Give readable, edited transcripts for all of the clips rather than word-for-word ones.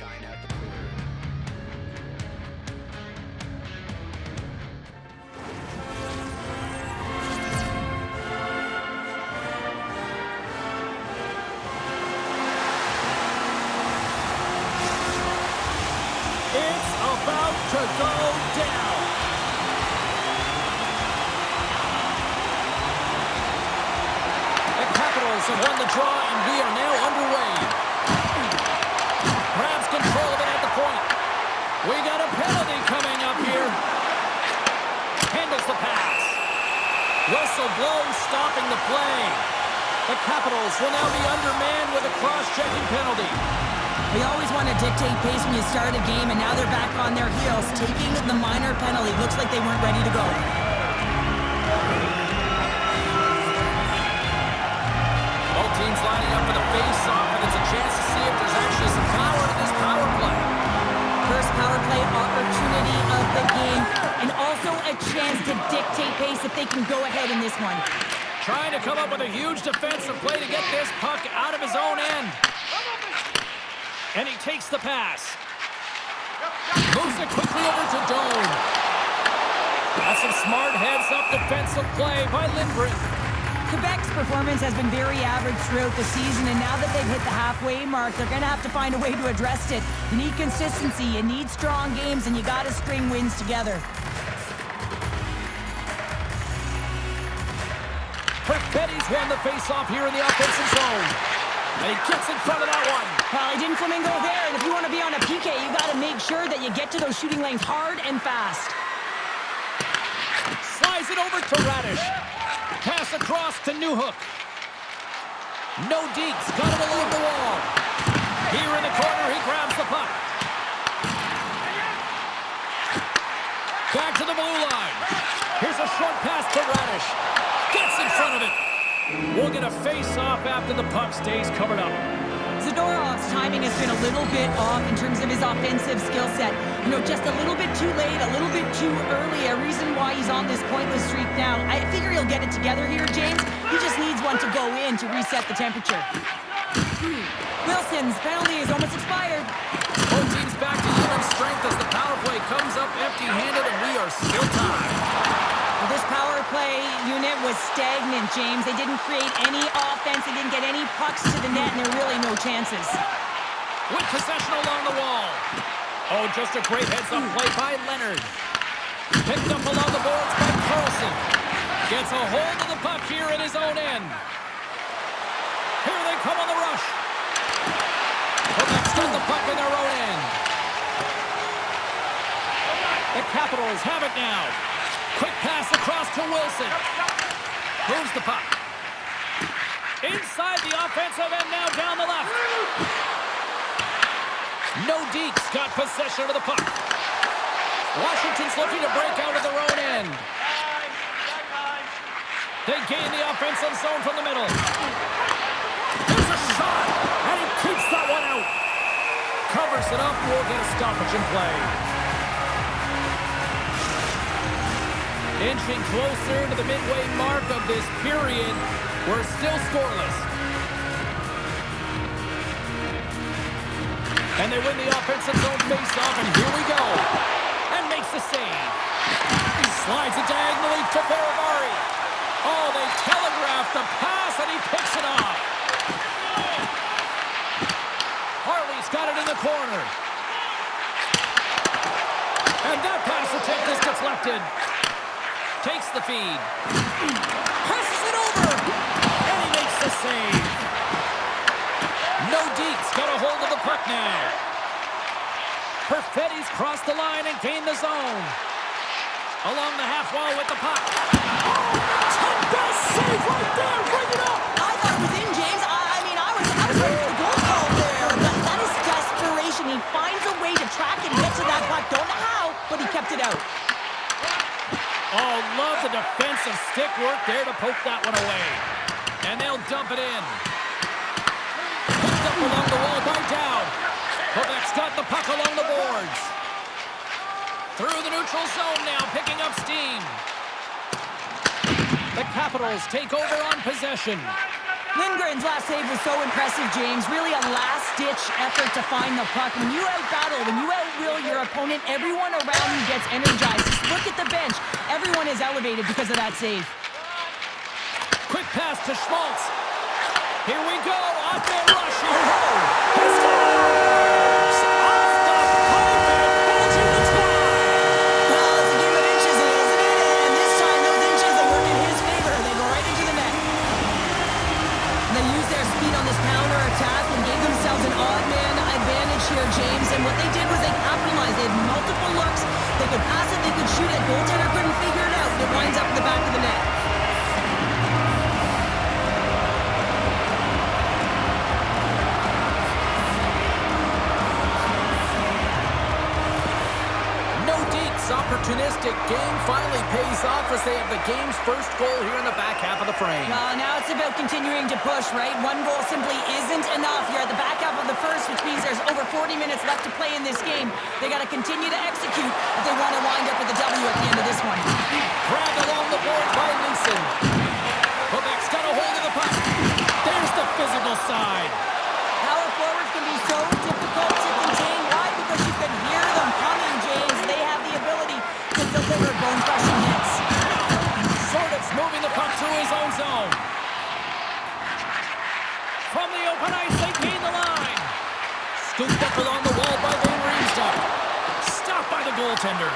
shine out the clear. It's about to go down. The Capitals have won the draw, and we are now underway. Grabs control of it at the point. We got a penalty coming up here. Handles the pass. Whistle blows, stopping the play. The Capitals will now be undermanned with a cross-checking penalty. We always want to dictate pace when you start a game, and now they're back on their heels, taking the minor penalty. Looks like they weren't ready to go. Both teams lining up for the face-off, and it's a chance to see if there's actually some power to this power play. First power play opportunity of the game, and also a chance to dictate pace if they can go ahead in this one. Trying to come up with a huge defensive play to get this puck out of his own end. And he takes the pass. Moves it quickly over to Doan. That's some smart heads-up defensive play by Lindgren. Quebec's performance has been very average throughout the season, and now that they've hit the halfway mark, they're going to have to find a way to address it. You need consistency, you need strong games, and you got to string wins together. Perfetti's won the face-off here in the offensive zone. And he gets in front of that one. Well, he didn't flamingo there, and if you want to be on a PK, you got to make sure that you get to those shooting lanes hard and fast. Slides it over to Radish. Pass across to Newhook. Nordiques got it along the wall. Here in the corner, he grabs the puck. Back to the blue line. Here's a short pass to Radish. Gets in front of it. We'll get a face-off after the puck stays covered up. Zadorov's timing has been a little bit off in terms of his offensive skill set. You know, just a little bit too late, a little bit too early, a reason why he's on this pointless streak now. I figure he'll get it together here, James. He just needs one to go in to reset the temperature. Wilson's penalty is almost expired. Both teams back to even strength as the power play comes up empty-handed, and we are still tied. Well, this power play unit was stagnant, James. They didn't create any offense. They didn't get any pucks to the net, and there are really no chances. With possession along the wall. Oh, just a great heads-up play by Leonard. Picked up along the boards by Carlson. Gets a hold of the puck here in his own end. Here they come on the rush. Quebec's got the puck in their own end. The Capitals have it now. Quick pass across to Wilson. Moves the puck. Inside the offensive end now down the left. Nordiques got possession of the puck. Washington's looking to break out of their own end. They gain the offensive zone from the middle. There's a shot, and he keeps that one out. Covers it up, we'll get a stoppage in play. Inching closer to the midway mark of this period. We're still scoreless. And they win the offensive zone face-off, and here we go. And makes the save. He slides it diagonally to Baravari. Oh, they telegraphed the pass, and he picks it off. Harley's got it in the corner. And that pass attempt is deflected. Takes the feed. Passes it over. And he makes the save. Nordiques got a hold of the puck now. Perfetti's crossed the line and gained the zone. Along the half wall with the puck. Oh, best save right there. Bring it up. I thought it was in, James. I was ready for the goal call there. That is desperation. He finds a way to track and get to that puck. Don't know how, but he kept it out. Oh, love the defensive stick work there to poke that one away. And they'll dump it in. Picked up along the wall by Dow. Quebec's got the puck along the boards. Through the neutral zone now, picking up steam. The Capitals take over on possession. Lindgren's last save was so impressive, James. Really a last-ditch effort to find the puck. When you out-battle, when you out-will your opponent, everyone around you gets energized. Just look at the bench. Everyone is elevated because of that save. Quick pass to Schmaltz. Here we go. On their rush. He scores! Off the pipe and pulls in the score. Well, it's a game of inches, isn't it? And this time, those inches that work in his favor. They go right into the net. They use their speed on this counter attack and gave themselves an odd man advantage here, James. And what they did was they capitalized. They had multiple looks. They could pass it, they could shoot it. Goaltender couldn't figure it out. It winds up in the back of the net. Opportunistic game finally pays off as they have the game's first goal here in the back half of the frame. Well, now it's about continuing to push, right? One goal simply isn't enough. You're at the back half of the first, which means there's over 40 minutes left to play in this game. They got to continue to execute if they want to wind up with a W at the end of this one. Grabbed along the board by Helleson. Quebec's got a hold of the puck. There's the physical side. Power forwards can be so difficult to contain. Why? Because you can hear them coming, James. They have the ability to deliver bone-crushing hits. Sordov's moving the puck through his own zone. From the open ice, they gain the line. Scooped up along the wall by Van Riemsdyk. Stopped by the goaltender.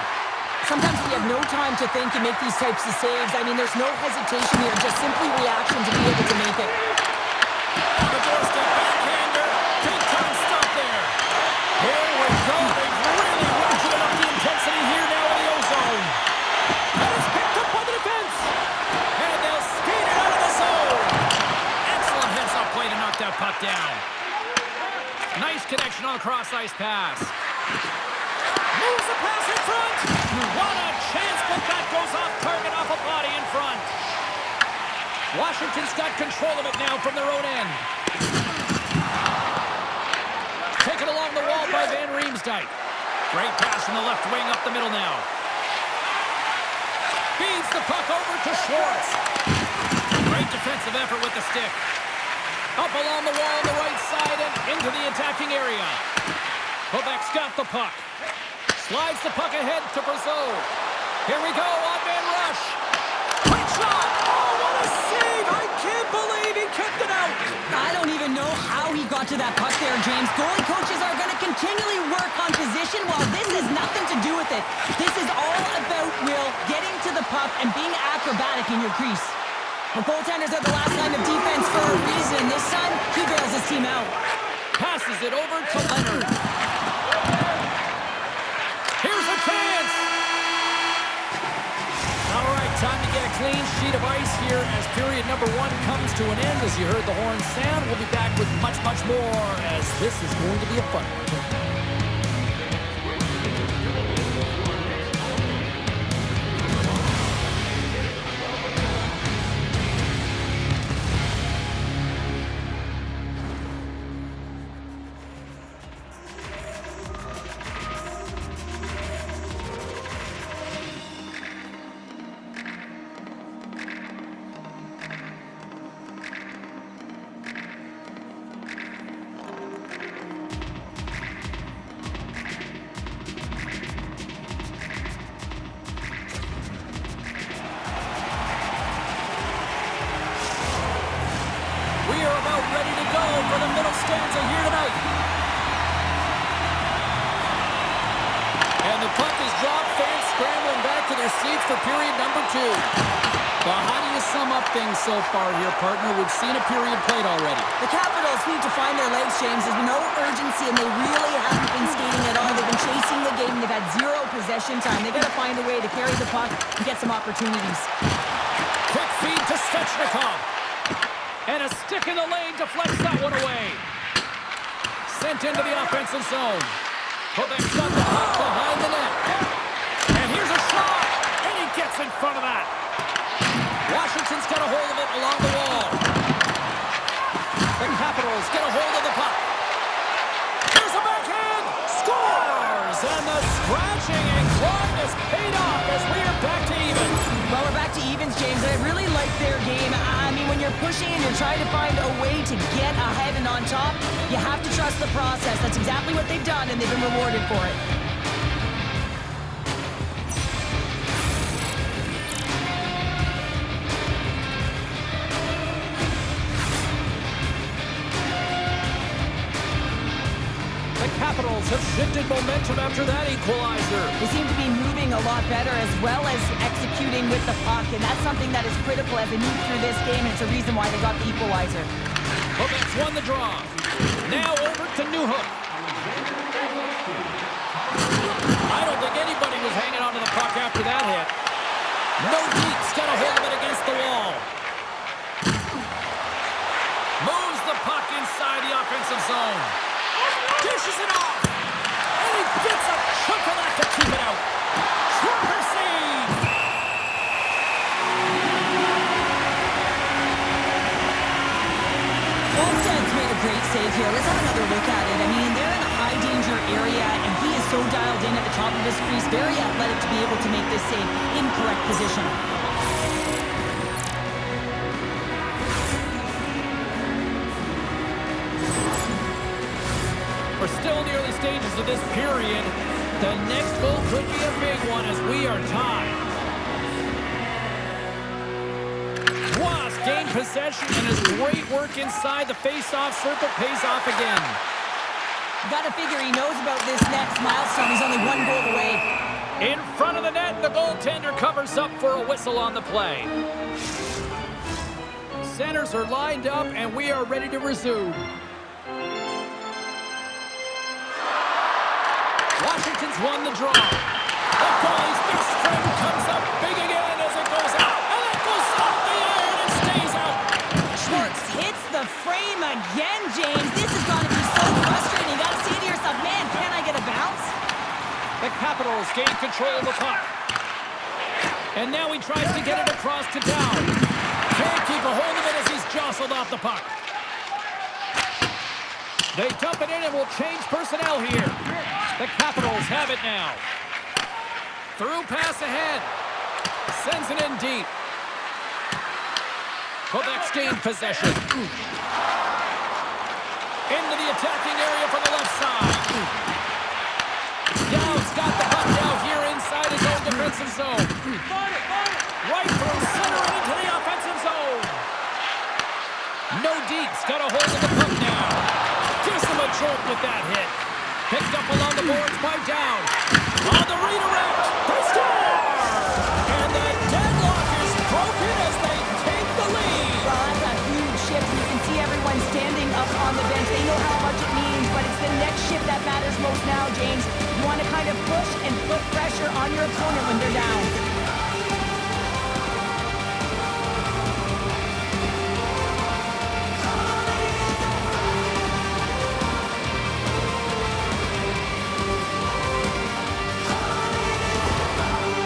Sometimes when you have no time to think and make these types of saves, I mean, there's no hesitation here, just simply reaction to be able to make it. On the doorstep, backhander. Big time stop there. Here we go. They've really ratcheted up the intensity here now in the ozone. That is picked up by the defense. And they'll skate it out of the zone. Excellent heads-up play to knock that puck down. Nice connection on the cross-ice pass. Moves the pass in front. What a chance, but that goes off target off a body in front. Washington's got control of it now from their own end. Taken along the wall by Van Riemsdyk. Great pass from the left wing up the middle now. Feeds the puck over to Schwartz. Great defensive effort with the stick. Up along the wall on the right side and into the attacking area. Quebec's got the puck. Slides the puck ahead to Brazeau. Here we go on Van Rush. Quick shot. Oh, what a save. I can't believe he kept it out. I don't even know how he got to that puck there, James. Goalie coaches are going to continually work on position while this has nothing to do with it. This is all about, Will, getting to the puck and being acrobatic in your crease. The goaltenders are the last line of defense for a reason. This time, he bails his team out. Passes it over to Leonard. Here's a chance. All right, time to get a clean sheet of ice here as period number 1 comes to an end. As you heard the horn sound, we'll be back with much, much more as this is going to be a fun one. For the middle stanza here tonight. And the puck is dropped. Fans scrambling back to their seats for period number 2. Well, how do you sum up things so far here, partner? We've seen a period played already. The Capitals need to find their legs, James. There's no urgency, and they really haven't been skating at all. They've been chasing the game. They've had 0 possession time. They've got to find a way to carry the puck and get some opportunities. Quick feed to Svechnikov. And a stick in the lane deflects that one away. Sent into the offensive zone. Quebec's got the puck behind the net. And here's a shot. And he gets in front of that. Washington's got a hold of it along the wall. The Capitals get a hold of the puck. Here's a backhand. Scores! And the scratching and clawing is paid off as we are back to even. Well, we're back to evens, James. I really like their game. I mean, when you're pushing pushing and you're trying to find a way to get ahead and on top, you have to trust the process. That's exactly what they've done, and they've been rewarded for it. The Capitals have shifted momentum after that equalizer. They seem to be moving a lot better as well as executing with the puck, and that's something that is critical as they move through this game, and it's a reason why they got the equalizer. Quebec's won the draw. Now over to Newhook. I don't think anybody was hanging on to the puck after that hit. Nordiques got a hold of it against the wall. Moves the puck inside the offensive zone. Dishes it off. And he gets a chunk of that to keep it out. Trooper save. Wallstedt's made a great save here. Let's have another look at it. I mean, they're in a high danger area, and he is so dialed in at the top of his crease. Very athletic to be able to make this save in correct position. We're still in the early stages of this period. The next goal could be a big one as we are tied. Wasp gained possession and his great work inside the face-off circle pays off again. Got to figure he knows about this next milestone. He's only one goal away. In front of the net, the goaltender covers up for a whistle on the play. Centers are lined up and we are ready to resume. Washington's won the draw. The goalie's best friend comes up big again as it goes out. And it goes off the iron and stays out. Schwartz hits the frame again, James. This has got to be so frustrating. You got to say to yourself, man, can I get a bounce? The Capitals gain control of the puck. And now he tries to get it across to Down. Can't keep a hold of it as he's jostled off the puck. They dump it in and will change personnel here. The Capitals have it now. Through pass ahead. Sends it in deep. Quebec's gained possession. Into the attacking area from the left side. Dowd's got the puck now here inside his own defensive zone. Right through center and into the offensive zone. Nordiques got a hold of the puck now. Gives him a jolt with that hit. Picked up along the boards by Down. On the redirect. They score! And the deadlock is broken as they take the lead. Well, that's a huge shift. You can see everyone standing up on the bench. They know how much it means, but it's the next shift that matters most now, James. You want to kind of push and put pressure on your opponent when they're down.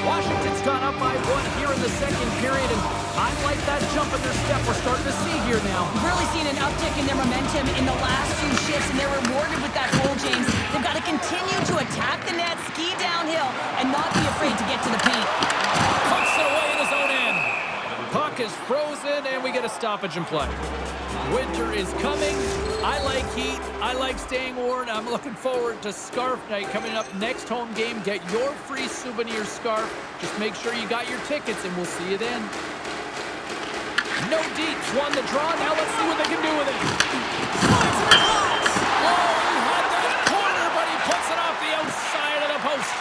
Washington's gone up by one here in the second period, and I like that jump in their step we're starting to see here now. We've really seen an uptick in their momentum in the last few shifts, and they're rewarded with that goal, James. They've got to continue to attack the net, ski downhill, and not be afraid to get to the paint. Pucks it away in his own end. Puck is frozen, and we get a stoppage in play. Winter is coming. I like heat. I like staying warm. I'm looking forward to Scarf Night coming up next home game. Get your free souvenir scarf. Just make sure you got your tickets, and we'll see you then. Nordiques won the draw. Now let's see what they can do with it. Slides it across. Oh, he had that corner, but he puts it off the outside of the post.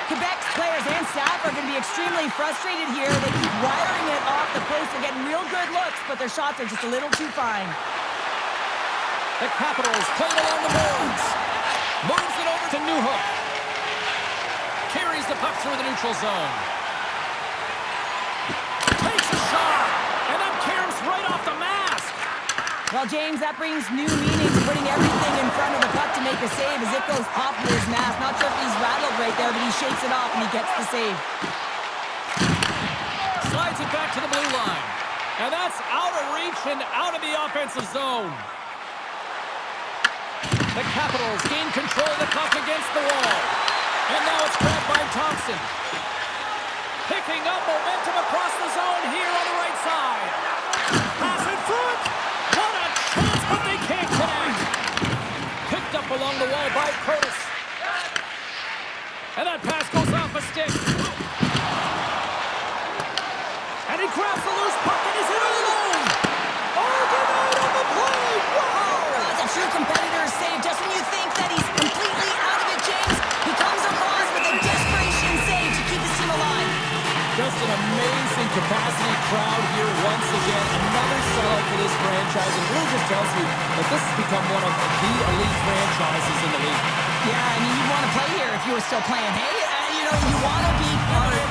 Quebec's players and staff are going to be extremely frustrated here. They keep wiring it off the post. They're getting real good looks, but their shots are just a little too fine. The Capitals play it along the boards. Moves it over to Newhook. Carries the puck through the neutral zone. Takes a shot. And that caroms right off the mask. Well, James, that brings new meaning to putting everything in front of the puck to make a save as it goes off of his mask. Not sure if he's rattled right there, but he shakes it off and he gets the save. Slides it back to the blue line. And that's out of reach and out of the offensive zone. The Capitals gain control of the puck against the wall. And now it's grabbed by Thompson. Picking up momentum across the zone here on the right side. Pass it through. along the wall by Curtis. And that pass goes off a stick. And he grabs the loose puck and he's in alone. Oh, denied on the play. Wow! That's a true competitor's save. Just when you think that he's completely out of it, James, he comes across with a desperation save to keep his team alive. Just an amazing capacity crowd here once again. Another sellout for this franchise. And really just tells you that this has become one of the elite franchises in the league. Yeah, I mean, you'd want to play here if you were still playing. Hey, you know, you want to be part of...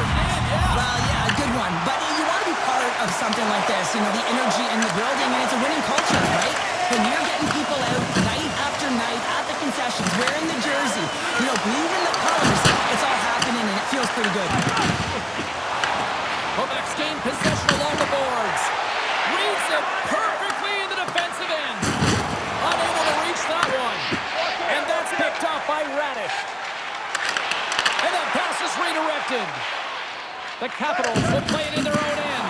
Well, yeah, a good one. But you want to be part of something like this. You know, the energy in the building, and it's a winning culture, right? When you're getting people out night after night at the concessions, wearing the jersey, you know, bleeding the colors, it's all happening, and it feels pretty good. Quebec's gained possession along the boards. Reads it perfectly in the defensive end. Unable to reach that one. And that's picked up by Radish. And that pass is redirected. The Capitals have played in their own end.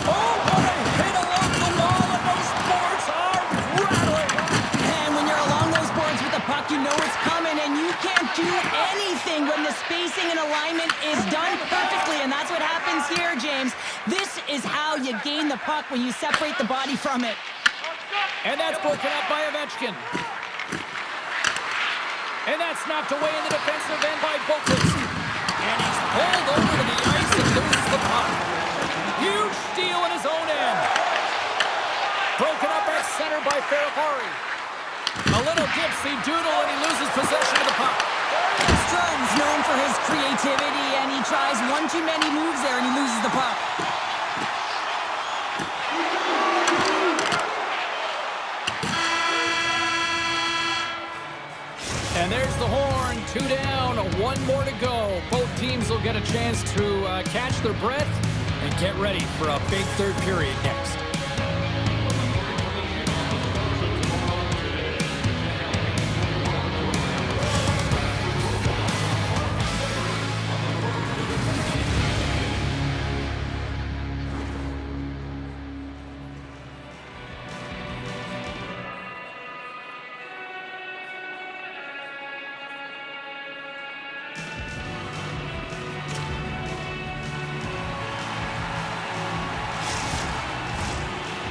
Oh, what a hit along the wall, and those boards are rattling. And when you're along those boards with the puck, you know it's coming, and you can't do anything when the spacing and alignment is done perfectly, and that's what happens here, James. This is how you gain the puck, when you separate the body from it. And that's broken up by Ovechkin. And that's knocked away in the defensive end by Boquist. And he's pulled over to the ice and loses the puck. Huge steal in his own end. Broken up at center by Ferrari. A little dipsy doodle and he loses possession of the puck. Strom's known for his creativity, and he tries one too many moves there, and he loses the puck. And there's the horn. 2 down, 1 more to go. Both teams will get a chance to catch their breath and get ready for a big third period next.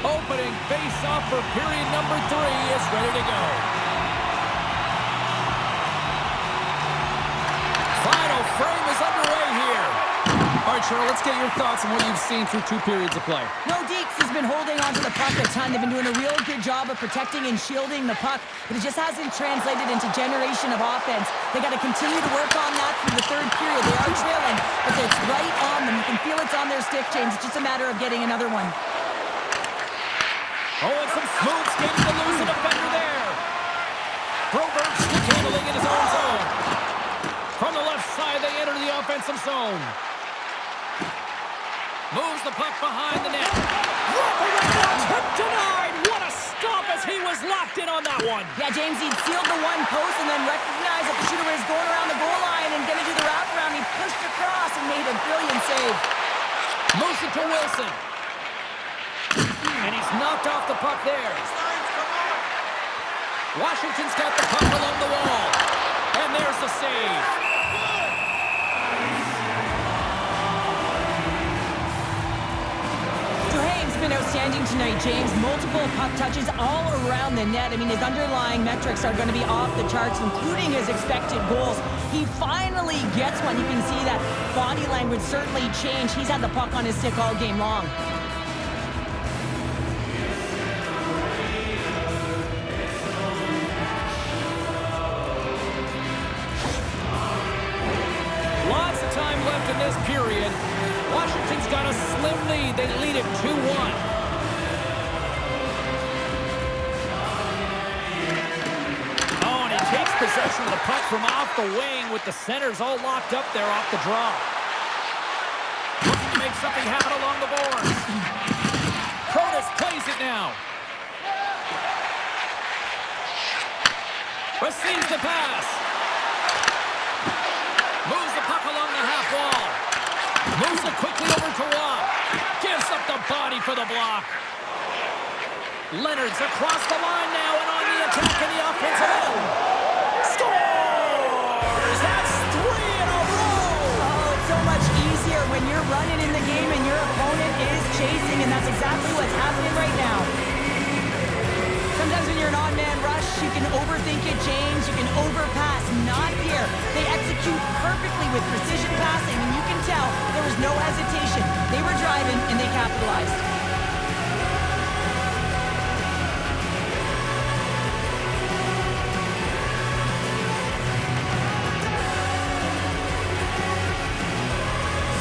Opening face-off for period number 3 is ready to go. Final frame is underway here. All right, Cheryl, let's get your thoughts on what you've seen through 2 periods of play. Nordiques has been holding onto the puck a ton. They've been doing a real good job of protecting and shielding the puck, but it just hasn't translated into generation of offense. They got to continue to work on that through the 3rd period. They are trailing, but it's right on them. You can feel it's on their stick, James. It's just a matter of getting another one. Oh, and some smooth skating to lose a defender there. Broberg stick handling in his own zone. From the left side, they enter the offensive zone. Moves the puck behind the net. Tip denied. What a stop as he was locked in on that one. Yeah, James, he'd sealed the one post and then recognized that the shooter was going around the goal line and going to do the wraparound. He pushed across and made a brilliant save. Moves it to Wilson. And he's knocked off the puck there. Washington's got the puck along the wall. And there's the save. Duhane's been outstanding tonight, James. Multiple puck touches all around the net. I mean, his underlying metrics are going to be off the charts, including his expected goals. He finally gets one. You can see that body language certainly changed. He's had the puck on his stick all game long. Lots of time left in this period. Washington's got a slim lead. They lead it 2-1. Oh, and he takes possession of the puck from off the wing with the centers all locked up there off the draw. Looking to make something happen along the boards. Curtis plays it now. Receives the pass. Moves the puck along the half wall. Moves it quickly over to Watt. Gives up the body for the block. Leonard's across the line now and on the attack in the offensive end. Scores! That's 3 in a row! Oh, it's so much easier when you're running in the game and your opponent is chasing, and that's exactly what's happening right now. Sometimes when you're an on-man rush, you can overthink it, James. You can overpass. Not here. They execute perfectly with precision passing, and you can tell there was no hesitation. They were driving, and they capitalized.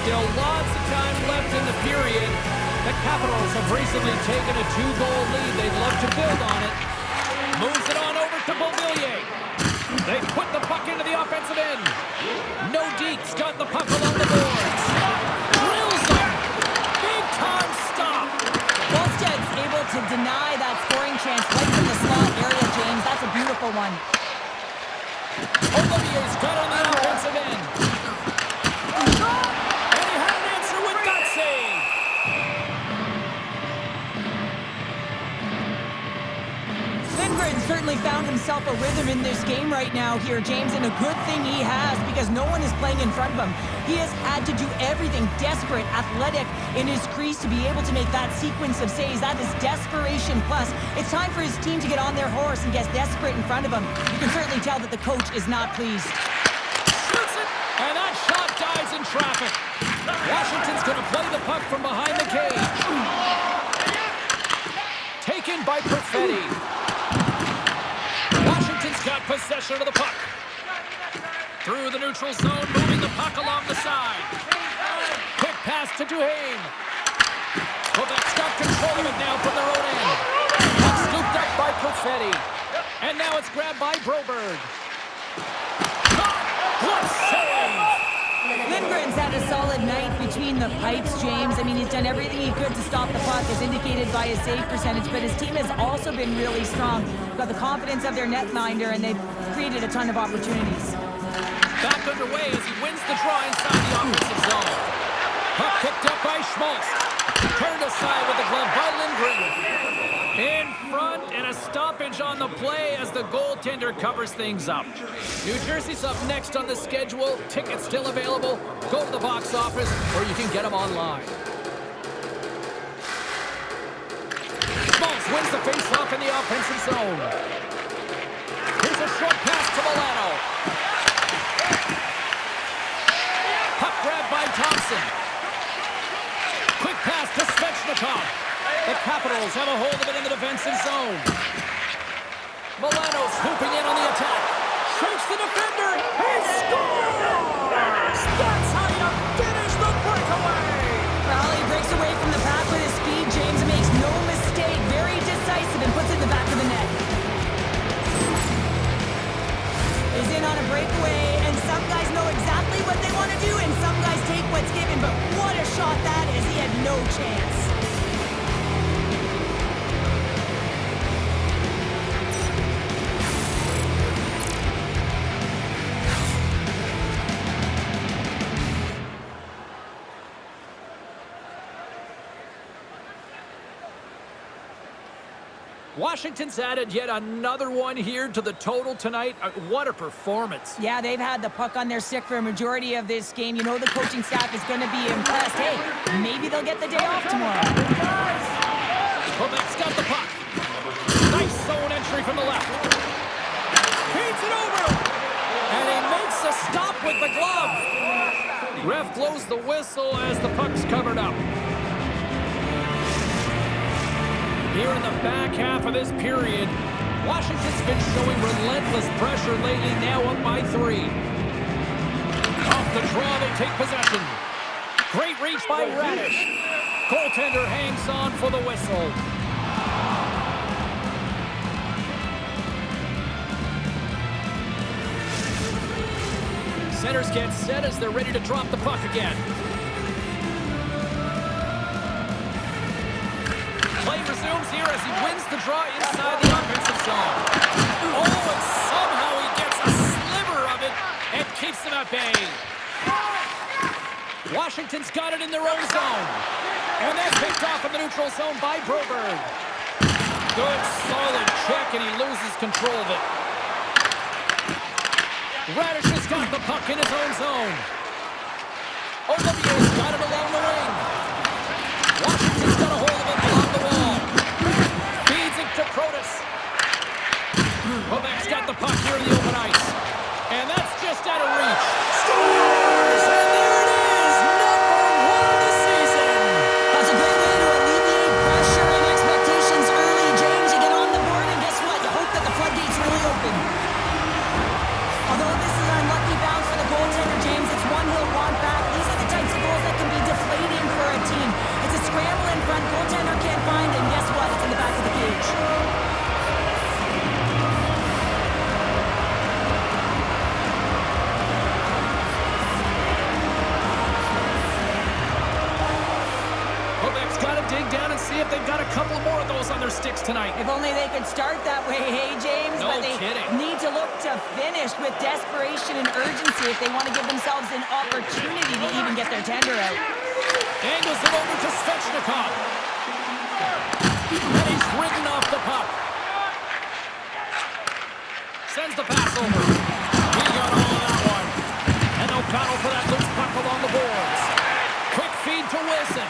Still lots of time left in the period. The Capitals have recently taken a 2-goal lead. They'd love to build on it. Moves it on over to Beauvillier. They put the puck into the offensive end. Nordiques got the puck along the boards. Drills them. Big time stop. Wallstedt's able to deny that scoring chance right from the slot area, James. That's a beautiful one. Olivier's got on the offensive end. And he had an answer with that save. Lindgren certainly found himself a rhythm in this game right now here, James, and a good thing he has because no one is playing in front of him. He has had to do everything desperate, athletic in his crease to be able to make that sequence of saves. That is desperation plus. It's time for his team to get on their horse and get desperate in front of him. You can certainly tell that the coach is not pleased. Shoots it, and that shot dies in traffic. Washington's going to play the puck from behind the cage. Taken by Perfetti. Washington's got possession of the puck. Through the neutral zone, moving the puck along the side. Quick pass to Duhaime. Quebec's got control of it now from their own end. Puck scooped up by Perfetti. And now it's grabbed by Broberg. Glove save! Lindgren's had a solid night between the pipes, James. I mean, he's done everything he could to stop the puck, as indicated by his save percentage, but his team has also been really strong. Got the confidence of their netminder, and they've created a ton of opportunities. Back underway as he wins the draw inside the offensive zone. Puck picked up by Schmaltz. Turned aside with the glove by Lindgren. In front, and a stoppage on the play as the goaltender covers things up. New Jersey's up next on the schedule. Tickets still available. Go to the box office, or you can get them online. Schmaltz wins the face-off in the offensive zone. Here's a short pass to Milano. Puck grabbed by Thompson. Quick pass to Svechnikov. The Capitals have a hold of it in the defensive zone. Milano swooping in on the attack. Shoots the defender. He scores! That's how you finish the breakaway! Crowley breaks away from the pack with his speed. James makes no mistake. Very decisive and puts it in the back of the net. Is in on a breakaway, and some guys know exactly what they want to do, and some guys take what's given. But what a shot that is. He had no chance. Washington's added yet another one here to the total tonight. What a performance. Yeah, they've had the puck on their stick for a majority of this game. You know the coaching staff is going to be impressed. Hey, maybe they'll get the day off tomorrow. Quebec's got the puck. Nice zone entry from the left. Feeds it over. And he makes a stop with the glove. Ref blows the whistle as the puck's covered up. Here in the back half of this period, Washington's been showing relentless pressure lately, now up by 3. Off the draw, they take possession. Great reach by Radish. Goaltender hangs on for the whistle. Centers get set as they're ready to drop the puck again. Play resumes here as he wins the draw inside the offensive zone. Oh, and somehow he gets a sliver of it and keeps them at bay. Washington's got it in their own zone. And that's picked off in the neutral zone by Broberg. Good, solid check, and he loses control of it. Radish has got the puck in his own zone. Olivier's got it along the wing. Washington's got a hold of it along the wall. Feeds it to Protas. Quebec's got the puck here in the open ice. And that's just out of reach. Scores! And there it is! #1 of the season! That's a great way to alleviate pressure and expectations early, James. You get on the board, and guess what? You hope that the floodgates really open. Although this is an unlucky bounce for the goaltender, James, it's one he'll want back. These are the types of goals that can be deflating for a team. It's a scramble in front, goaltender can't find it, and guess what? It's in the back of the cage. Quebec's got to dig down and see if they've got a couple more of those on their sticks tonight. If only they could start that way, hey, James? No but they kidding. need to look to finish with desperation and urgency if they want to give themselves an opportunity to even get their tender out. Angles it over to Svechnikov. And he's ridden off the puck. Sends the pass over. He got all of that one. And no battle for that loose puck along the boards. Quick feed to Wilson.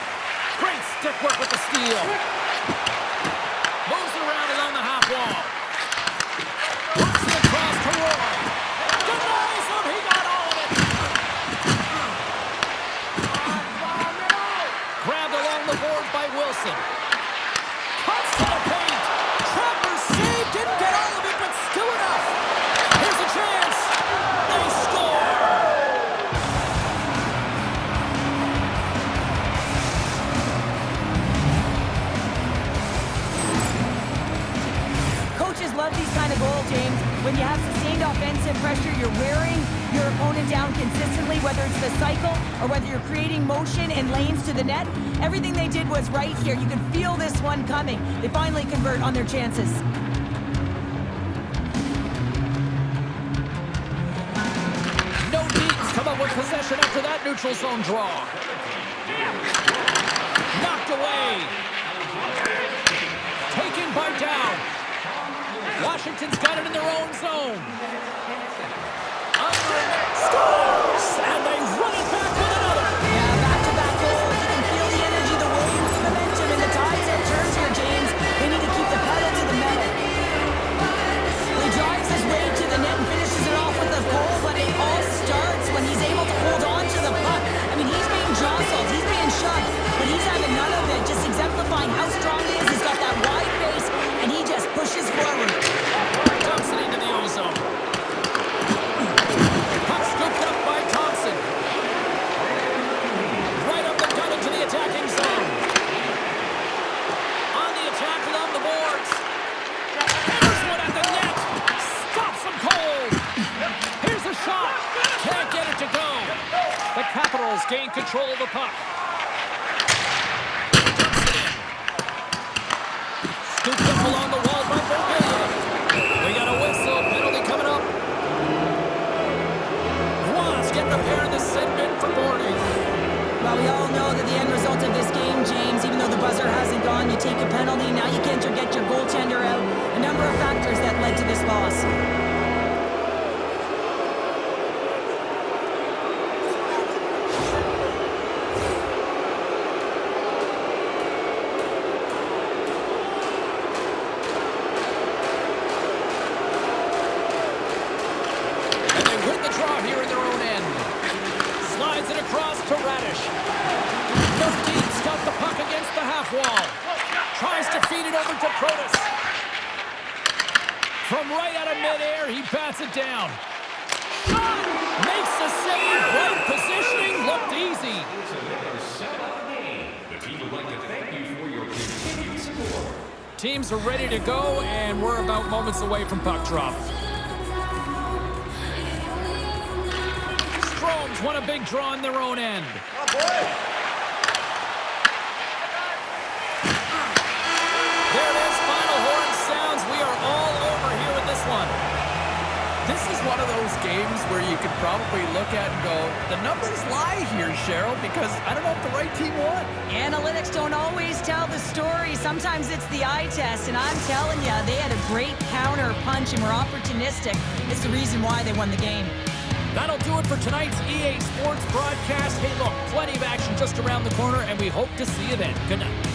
Great stick work with the steal. Moves around along the half wall. Works it across to Roy. Denies him. He got all of it. Grabbed along the board by Wilson. Cuts to the paint. Trapper saved. Didn't get all of it, but still enough. Here's a chance. They score. Coaches love these kind of goals, James. When you have sustained offensive pressure, you're wearing your opponent down consistently, whether it's the cycle or whether you're creating motion and lanes to the net. Everything they did was right here. You can feel this one coming. They finally convert on their chances. Nordiques come up with possession after that neutral zone draw. Knocked away. Taken by Down. Washington's got it in their own zone. Under it. Scores! And they run it back with another. Yeah, back-to-back goals. You can feel the energy, the waves, the momentum, and the tides have turned here, James. They need to keep the pedal to the metal. He drives his way to the net and finishes it off with a goal, but it all starts when he's able to hold on to the puck. I mean, he's being jostled, he's being shoved, but he's having none of it, just exemplifying how strong he is. He's got that wide base, and he just pushes forward. Dumps it into the ozone. Puck scooped up by Thompson. Right up the gut into the attacking zone. On the attack along the boards. Here's one at the net. Stops him cold. Here's a shot. Can't get it to go. The Capitals gain control of the puck. Dumps it in. Scooped up along the wall by Bergevin. We got a whistle. Penalty coming up. Ross getting repaired the segment for boarding. Well, we all know that the end result of this game, James, even though the buzzer hasn't gone, you take a penalty, now you can't get your goaltender out. A number of factors that led to this loss. And they win the draw here in their own end. Slides it across to Radish. Nordiques got the puck against the half wall. Tries to feed it over to Protas. From right out of midair, he bats it down. Shot! Makes the save. Right positioning. Looked easy. The team would like to thank you for your continued support. Teams are ready to go, and we're about moments away from puck drop. Strome's won a big draw in their own end. There it is, final horn sounds. We are all over here with this one. This is one of those games where you could probably look at and go, the numbers lie here, Cheryl, because I don't know if the right team won. Analytics don't always tell the story. Sometimes it's the eye test, and I'm telling you, they had a great counter punch and were opportunistic. It's the reason why they won the game. That'll do it for tonight's EA Sports broadcast. Hey, look, plenty of action just around the corner, and we hope to see you then. Good night.